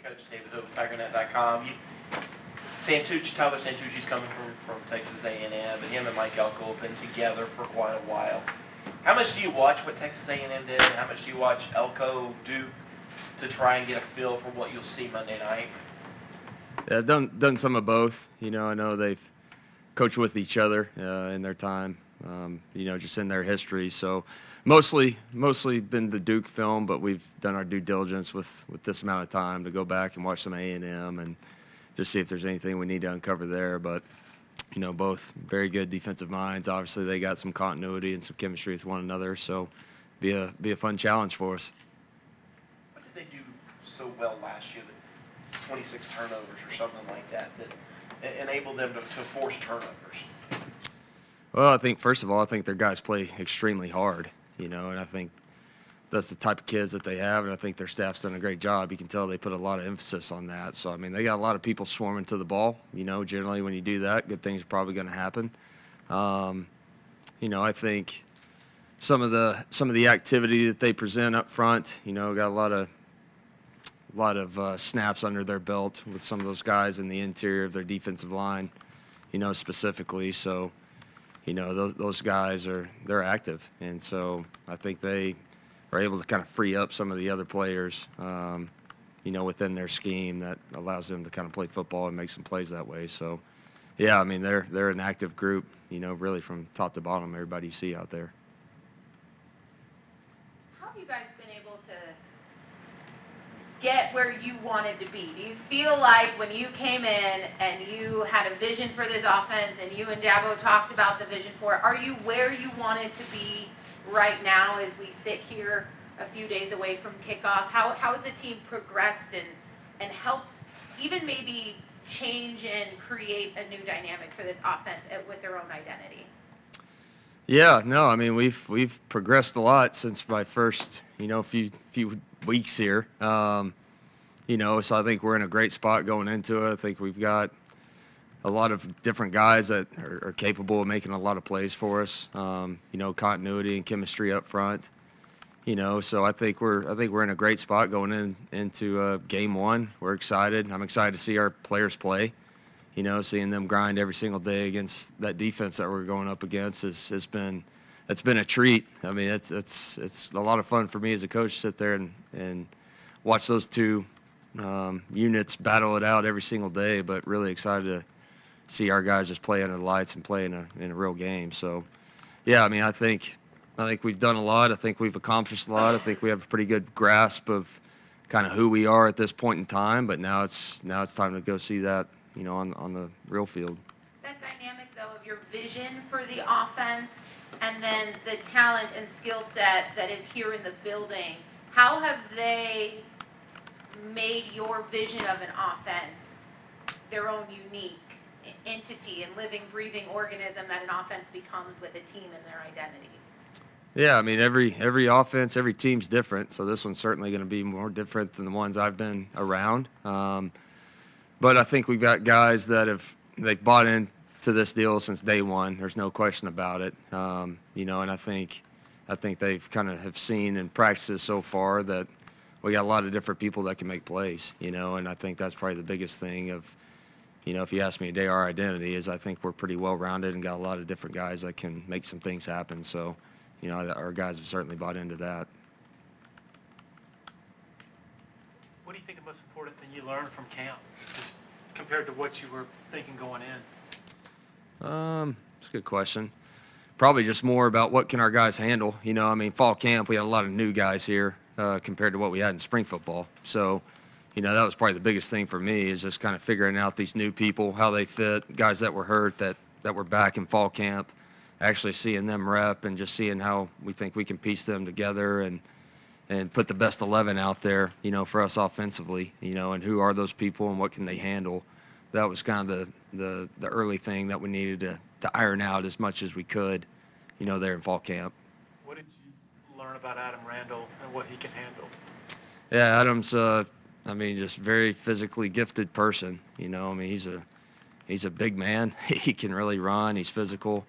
Coach David Hood with TigerNet.com. Tyler Santucci's coming from Texas A&M, but him and Mike Elko have been together for quite a while. How much do you watch what Texas A&M did, and how much do you watch Elko do to try and get a feel for what you'll see Monday night? Yeah, I've done some of both. I know they've coached with each other in their time, just in their history. So mostly been the Duke film, but we've done our due diligence with this amount of time to go back and watch some A&M and just see if there's anything we need to uncover there. But, both very good defensive minds. Obviously, they got some continuity and some chemistry with one another, so be a fun challenge for us. What did they do so well last year, 26 turnovers or something like that enabled them to force turnovers? Well, I think, first of all, their guys play extremely hard, and I think that's the type of kids that they have, and I think their staff's done a great job. You can tell they put a lot of emphasis on that. So, they got a lot of people swarming to the ball. Generally when you do that, good things are probably going to happen. I think some of the activity that they present up front, got a lot of snaps under their belt with some of those guys in the interior of their defensive line, specifically. So, those guys they're active, and so I think they are able to kind of free up some of the other players, within their scheme that allows them to kind of play football and make some plays that way. So, yeah, they're an active group, really from top to bottom, everybody you see out there. How have you guys been able to get where you wanted to be? Do you feel like when you came in and you had a vision for this offense and you and Dabo talked about the vision for it, are you where you wanted to be right now as we sit here a few days away from kickoff? How has the team progressed and helped even maybe change and create a new dynamic for this offense with their own identity? Yeah, no, we've progressed a lot since my first, few weeks here. So I think we're in a great spot going into it. I think we've got a lot of different guys that are capable of making a lot of plays for us. Continuity and chemistry up front. So I think we're in a great spot going into game one. We're excited. I'm excited to see our players play. Seeing them grind every single day against that defense that we're going up against it's been a treat. It's a lot of fun for me as a coach to sit there and watch those two units battle it out every single day. But really excited to see our guys just play under the lights and play in a real game. So, yeah, I think we've done a lot. I think we've accomplished a lot. I think we have a pretty good grasp of kind of who we are at this point in time. But now it's time to go see that, on the real field. That dynamic, though, of your vision for the offense and then the talent and skill set that is here in the building, how have they made your vision of an offense their own unique entity and living, breathing organism that an offense becomes with a team and their identity? Yeah, every offense, every team's different, so this one's certainly going to be more different than the ones I've been around. But I think we've got guys that they've bought into this deal since day one. There's no question about it. And I think they've kind of have seen in practices so far that we got a lot of different people that can make plays. And I think that's probably the biggest thing of. If you ask me today, our identity is I think we're pretty well-rounded and got a lot of different guys that can make some things happen. So, our guys have certainly bought into that. What do you think the most important thing you learned from camp, just compared to what you were thinking going in? It's a good question. Probably just more about what can our guys handle. Fall camp, we had a lot of new guys here compared to what we had in spring football. So, that was probably the biggest thing for me is just kind of figuring out these new people, how they fit, guys that were hurt that were back in fall camp, actually seeing them rep and just seeing how we think we can piece them together and put the best 11 out there, for us offensively, and who are those people and what can they handle. That was kind of the early thing that we needed to iron out as much as we could, there in fall camp. What did you learn about Adam Randall and what he can handle? Yeah, Adam's just very physically gifted person. He's a big man. He can really run. He's physical,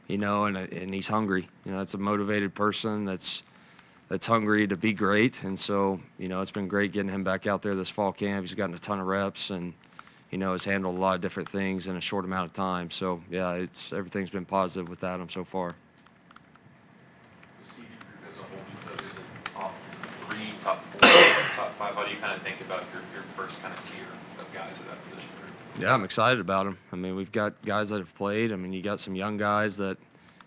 and he's hungry. That's a motivated person. That's that's hungry to be great. And so, it's been great getting him back out there this fall camp. He's gotten a ton of reps and, has handled a lot of different things in a short amount of time. So, yeah, everything's been positive with Adam so far. The senior group as a whole, because there's a top 3, top 4, top 5, how do you kind of think about your first kind of tier of guys at that position group? Yeah, I'm excited about them. I mean, we've got guys that have played. I mean, you got some young guys that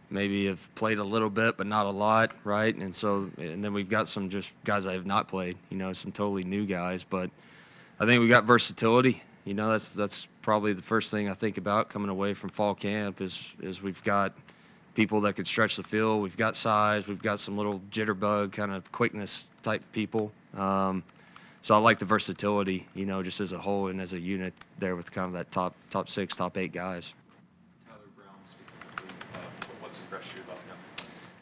maybe have played a little bit, but not a lot, right? And then we've got some just guys that have not played, some totally new guys. But I think we got versatility. That's probably the first thing I think about coming away from fall camp is we've got people that could stretch the field. We've got size. We've got some little jitterbug kind of quickness type people. So I like the versatility, just as a whole and as a unit there with kind of that top 6, top 8 guys. Tyler Brown specifically, what's impressed you about him?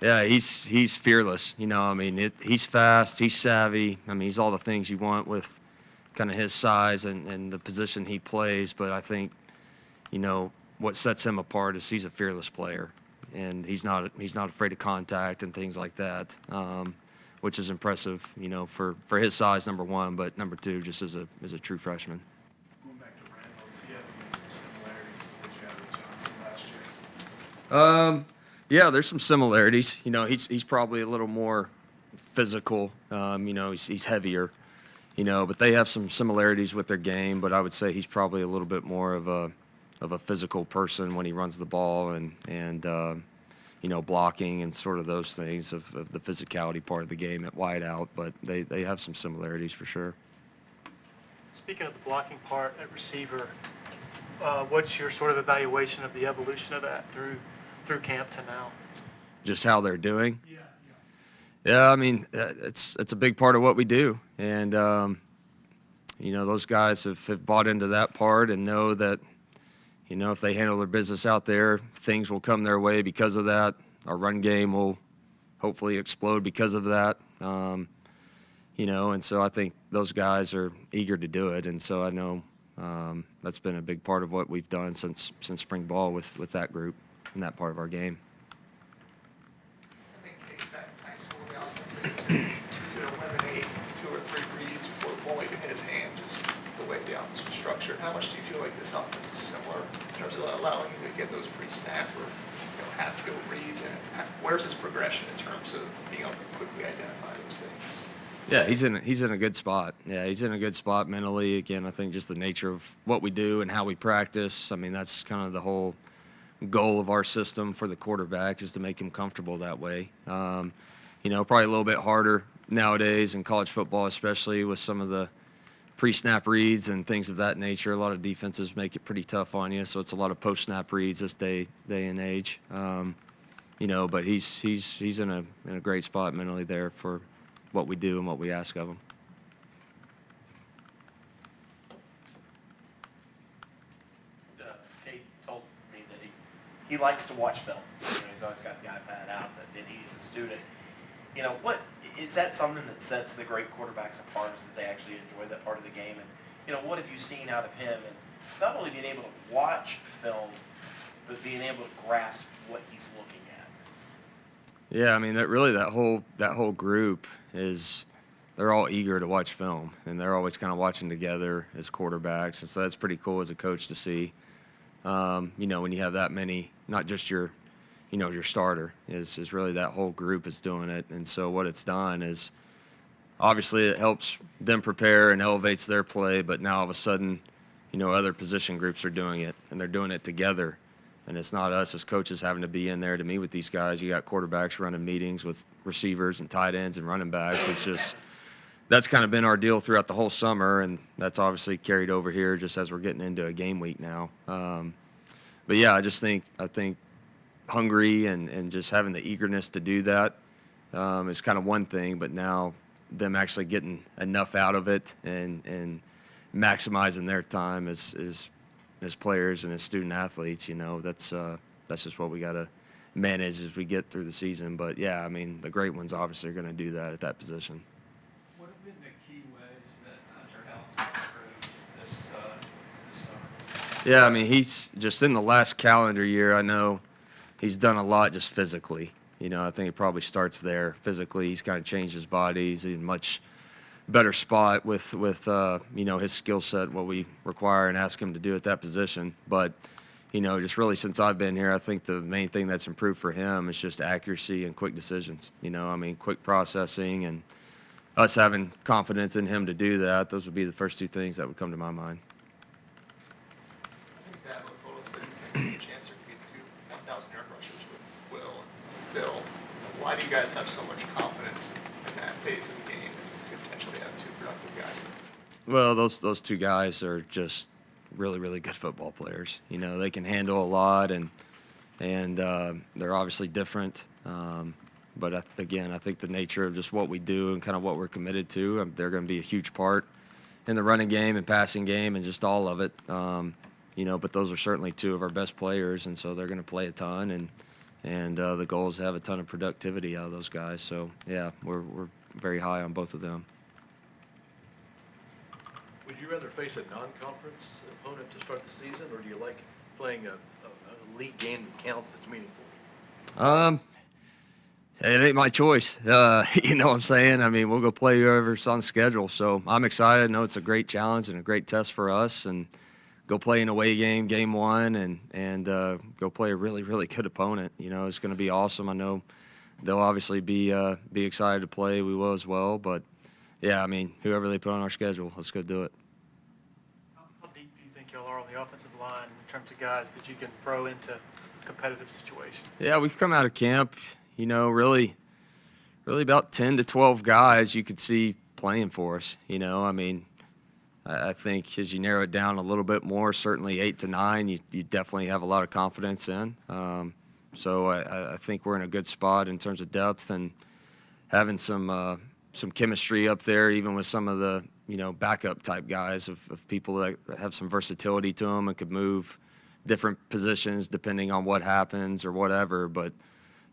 Yeah, he's fearless. He's fast. He's savvy. He's all the things you want with kind of his size and the position he plays. But I think, what sets him apart is he's a fearless player, and he's not afraid of contact and things like that. Which is impressive, for his size, number one, but number two, just as a true freshman. Going back to Randall's, he had any similarities to what you had with Johnson last year? Yeah, there's some similarities. He's probably a little more physical. He's heavier. But they have some similarities with their game. But I would say he's probably a little bit more of a physical person when he runs the ball and blocking and sort of those things of the physicality part of the game at wideout. But they have some similarities for sure. Speaking of the blocking part at receiver, what's your sort of evaluation of the evolution of that through camp to now? Just how they're doing? Yeah. Yeah, it's a big part of what we do. And, those guys have bought into that part and know that, if they handle their business out there, things will come their way because of that. Our run game will hopefully explode because of that. And so I think those guys are eager to do it. And so I know that's been a big part of what we've done since spring ball with that group and that part of our game. I think Cade, that high school, the offense, you could eliminate 2 or 3 reads before the ball even hit his hand, just the way the offense was structured. How much do you feel like this offense is similar in terms of allowing you to get those pre-snap or have to go reads? And where's his progression in terms of being able to quickly identify those things? Yeah, he's in a good spot. Yeah, he's in a good spot mentally. Again, I think just the nature of what we do and how we practice. That's kind of the whole goal of our system for the quarterback is to make him comfortable that way. Probably a little bit harder nowadays in college football, especially with some of the pre-snap reads and things of that nature. A lot of defenses make it pretty tough on you, so it's a lot of post-snap reads this day and age. But he's in a great spot mentally there for what we do and what we ask of him. Cade told me that he likes to watch film. He's always got the iPad out, and he's a student. What is that something that sets the great quarterbacks apart is that they actually enjoy that part of the game? And what have you seen out of him? And not only being able to watch film, but being able to grasp what he's looking at. Yeah, that whole group they're all eager to watch film, and they're always kind of watching together as quarterbacks, and so that's pretty cool as a coach to see. When you have that many, not just your starter is really that whole group is doing it. And so what it's done is obviously it helps them prepare and elevates their play, but now all of a sudden, other position groups are doing it, and they're doing it together. And it's not us as coaches having to be in there to meet with these guys. You got quarterbacks running meetings with receivers and tight ends and running backs. That's kind of been our deal throughout the whole summer, and that's obviously carried over here just as we're getting into a game week now. But yeah, I think hungry and just having the eagerness to do that is kind of one thing, but now them actually getting enough out of it and maximizing their time as players and as student athletes, that's just what we got to manage as we get through the season. But yeah, the great ones obviously are going to do that at that position. What have been the key ways that Hunter helps improve this summer? Yeah, he's just in the last calendar year, I know he's done a lot just physically. I think it probably starts there. Physically, he's kind of changed his body. He's in a much better spot with his skill set, what we require and ask him to do at that position. But, just really since I've been here, I think the main thing that's improved for him is just accuracy and quick decisions. Quick processing and us having confidence in him to do that. Those would be the first two things that would come to my mind. I think Dabo told us that he thinks there's a chance there could be 1,000-yard rushers with Will and Bill. Why do you guys have so much confidence in that phase of the game that you could potentially have two productive guys? Well, those two guys are just really, really good football players. They can handle a lot, and they're obviously different. But again, I think the nature of just what we do and kind of what we're committed to, they're going to be a huge part in the running game and passing game and just all of it. But those are certainly two of our best players, and so they're going to play a ton. And the goal is to have a ton of productivity out of those guys. So yeah, we're very high on both of them. Would you rather face a non-conference opponent to start the season, or do you like playing a league game that counts, that's meaningful? It ain't my choice. You know what I'm saying? We'll go play whoever's on schedule. So I'm excited. I know it's a great challenge and a great test for us. And go play an away game one, and go play a really, really good opponent. It's going to be awesome. I know they'll obviously be excited to play. We will as well. But, yeah, whoever they put on our schedule, let's go do it. How deep do you think y'all are on the offensive line in terms of guys that you can throw into competitive situations? Yeah, we've come out of camp, really about 10 to 12 guys you could see playing for us. I think as you narrow it down a little bit more, certainly 8 to 9, you definitely have a lot of confidence in. So I think we're in a good spot in terms of depth and having some chemistry up there, even with some of the backup type guys of people that have some versatility to them and could move different positions depending on what happens or whatever. But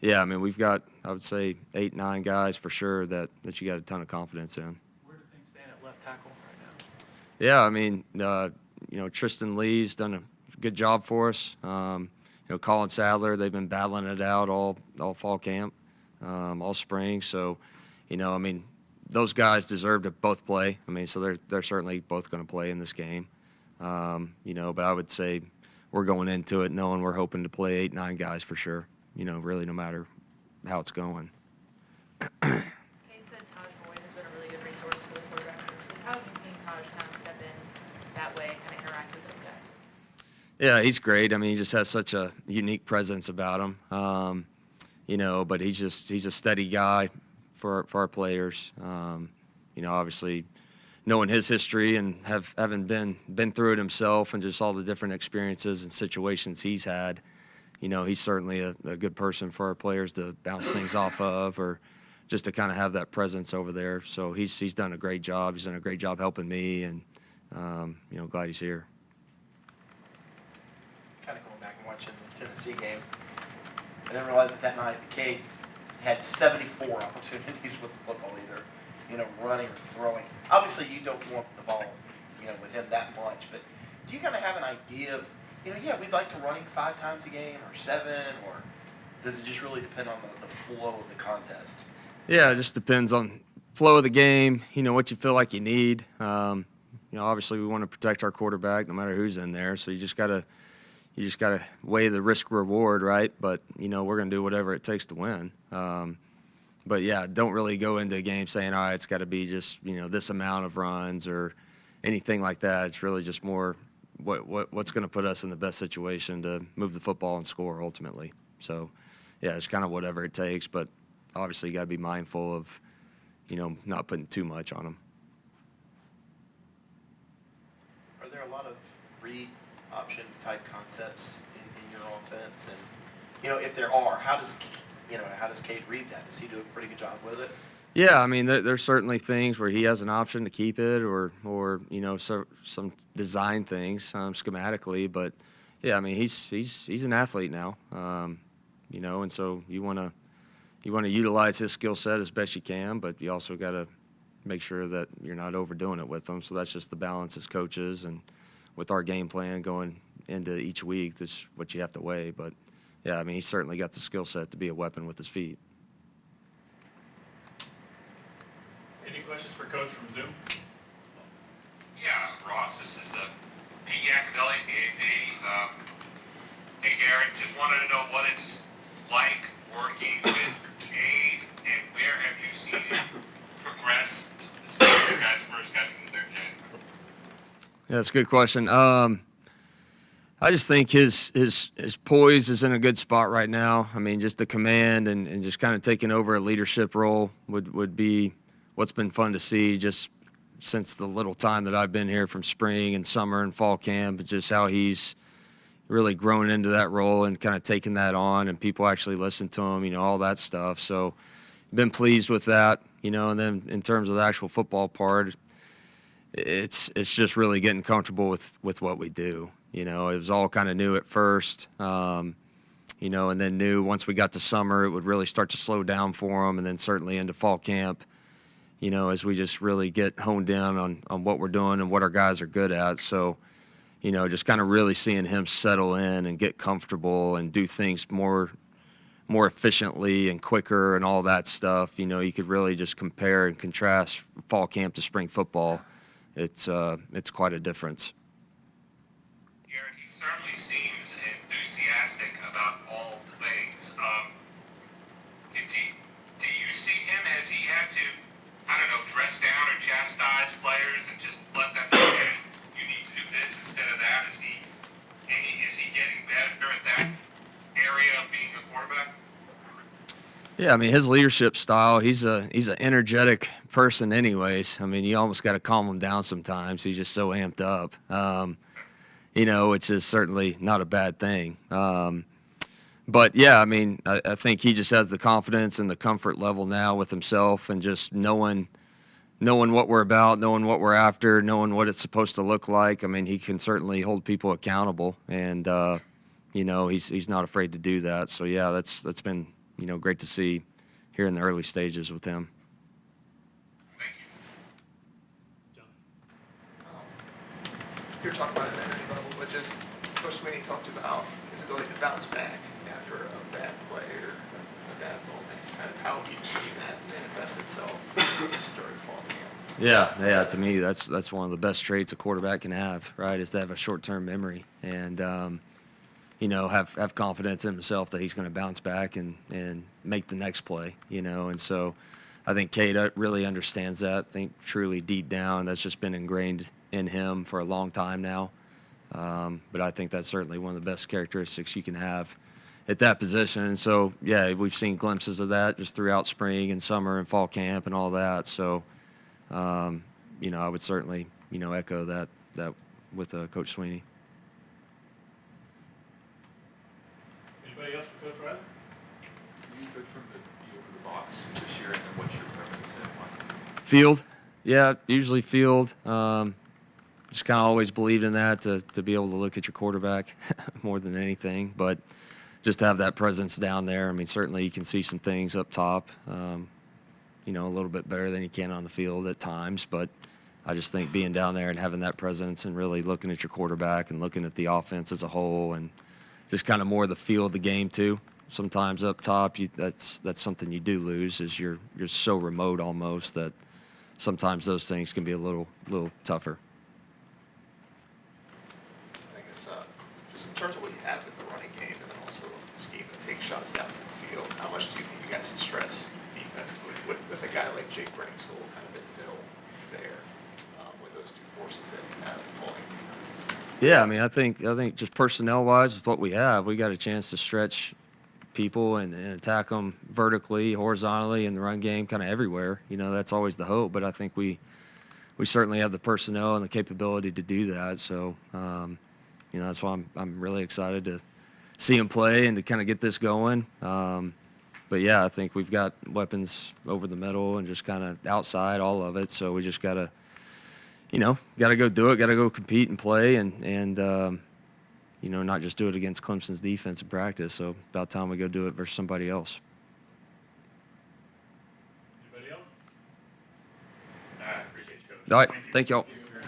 yeah, we've got, I would say, 8, 9 guys for sure that you got a ton of confidence in. Where do things stand at left tackle right now? Yeah, Tristan Lee's done a good job for us. Colin Sadler, they've been battling it out all fall camp, all spring. So, those guys deserve to both play. So they're certainly both going to play in this game. But I would say we're going into it knowing we're hoping to play 8, 9 guys for sure. Really no matter how it's going. Cade said Taj Boyd has been a really good resource for the quarterback. Just how have you seen Taj kind of step in that way, kind of interact with those guys? Yeah, he's great. He just has such a unique presence about him. But he's a steady guy for our players. Obviously knowing his history and having been through it himself and just all the different experiences and situations he's had. He's certainly a good person for our players to bounce things off of, or just to kind of have that presence over there. So he's done a great job. He's done a great job helping me, and glad he's here. Kind of going back and watching the Tennessee game, I didn't realize that night Cade had 74 opportunities with the football, either running or throwing. Obviously, you don't want the ball, with him that much, but do you kind of have an idea of, we'd like to run him 5 times a game or 7, or does it just really depend on the flow of the contest? Yeah, it just depends on flow of the game, what you feel like you need. Obviously we want to protect our quarterback no matter who's in there, so you just gotta weigh the risk reward, right? But, we're going to do whatever it takes to win. But yeah, don't really go into a game saying, all right, it's got to be just, this amount of runs or anything like that. It's really just more what's going to put us in the best situation to move the football and score ultimately. So, yeah, it's kind of whatever it takes, but obviously you got to be mindful of, not putting too much on them. Are there a lot of read option type concepts in your offense? And, if there are, how does Cade read that? Does he do a pretty good job with it? Yeah, there's certainly things where he has an option to keep it or some design things schematically. But yeah, he's an athlete now, and so you want to utilize his skill set as best you can, but you also got to make sure that you're not overdoing it with him. So that's just the balance as coaches and with our game plan going into each week. That's what you have to weigh. But yeah, I mean, he's certainly got the skill set to be a weapon with his feet. Any questions for Coach from Zoom? Yeah, Ross, this is Pete Yacodelli, the AP. Hey, Garrett, just wanted to know what it's like working with Cade, and where have you seen him progress since you guys first got to their team? Yeah, that's a good question. I just think his poise is in a good spot right now. I mean, just the command and just kind of taking over a leadership role would be what's been fun to see just since the little time that I've been here from spring and summer and fall camp, just how he's really grown into that role and kind of taking that on, and people actually listen to him, you know, all that stuff. So been pleased with that, you know. And then in terms of the actual football part, it's just really getting comfortable with what we do. You know, it was all kind of new at first, you know, and then new once we got to summer, it would really start to slow down for him, and then certainly into fall camp, you know, as we just really get honed down on what we're doing and what our guys are good at. So, you know, just kind of really seeing him settle in and get comfortable and do things more efficiently and quicker and all that stuff. You know, you could really just compare and contrast fall camp to spring football. It's quite a difference. Garrett, he certainly seems enthusiastic about all things. Do you see him, has he had to, I don't know, dress down or chastise players and just let them know, hey, you need to do this instead of that? Is he getting better at that area of being a quarterback? Yeah, I mean, his leadership style, he's an energetic person anyways. I mean, you almost got to calm him down sometimes. He's just so amped up, you know, which is certainly not a bad thing. But, yeah, I mean, I think he just has the confidence and the comfort level now with himself and just knowing what we're about, knowing what we're after, knowing what it's supposed to look like. I mean, he can certainly hold people accountable, and, you know, he's not afraid to do that. So, yeah, that's been, you know, great to see here in the early stages with him. Thank you. You're talking about his energy level, but just Coach Sweeney talked about his ability to bounce back after a bad play or a bad moment. Kind of how you see that manifest itself during fall camp. Yeah. To me, that's one of the best traits a quarterback can have, right? Is to have a short-term memory and you know, have confidence in himself that he's going to bounce back and make the next play. You know, and so I think Cade really understands that. I think truly deep down that's just been ingrained in him for a long time now. But I think that's certainly one of the best characteristics you can have at that position. And so, yeah, we've seen glimpses of that just throughout spring and summer and fall camp and all that. So, you know, I would certainly, you know, echo that with Coach Sweeney. Anybody else for Coach Riley? You coach from the field to the box this year, and then what's your preference then? Field, yeah, usually field. Just kind of always believed in that to be able to look at your quarterback more than anything, but just to have that presence down there. I mean, certainly you can see some things up top, you know, a little bit better than you can on the field at times, but I just think being down there and having that presence and really looking at your quarterback and looking at the offense as a whole and just kind of more the feel of the game too. Sometimes up top, that's something you do lose is you're so remote almost that sometimes those things can be a little tougher. I guess just in terms of what you have in the running game and then also the scheme that takes shots down the field, how much do you think you guys can stress defensively with a guy like Jake Bringsell kind of in the middle there with those two forces that you have pulling defenses? Yeah, I mean, I think just personnel-wise, with what we have, we got a chance to stretch people and attack them vertically, horizontally in the run game, kind of everywhere. You know, that's always the hope, but I think we certainly have the personnel and the capability to do that. So, you know, that's why I'm really excited to see him play and to kind of get this going. But yeah, I think we've got weapons over the middle and just kind of outside, all of it. So we just got to, you know, got to go do it, got to go compete and play and you know, not just do it against Clemson's defense in practice. So about time we go do it versus somebody else. Anybody else? I appreciate you, Coach. All right, thank y'all.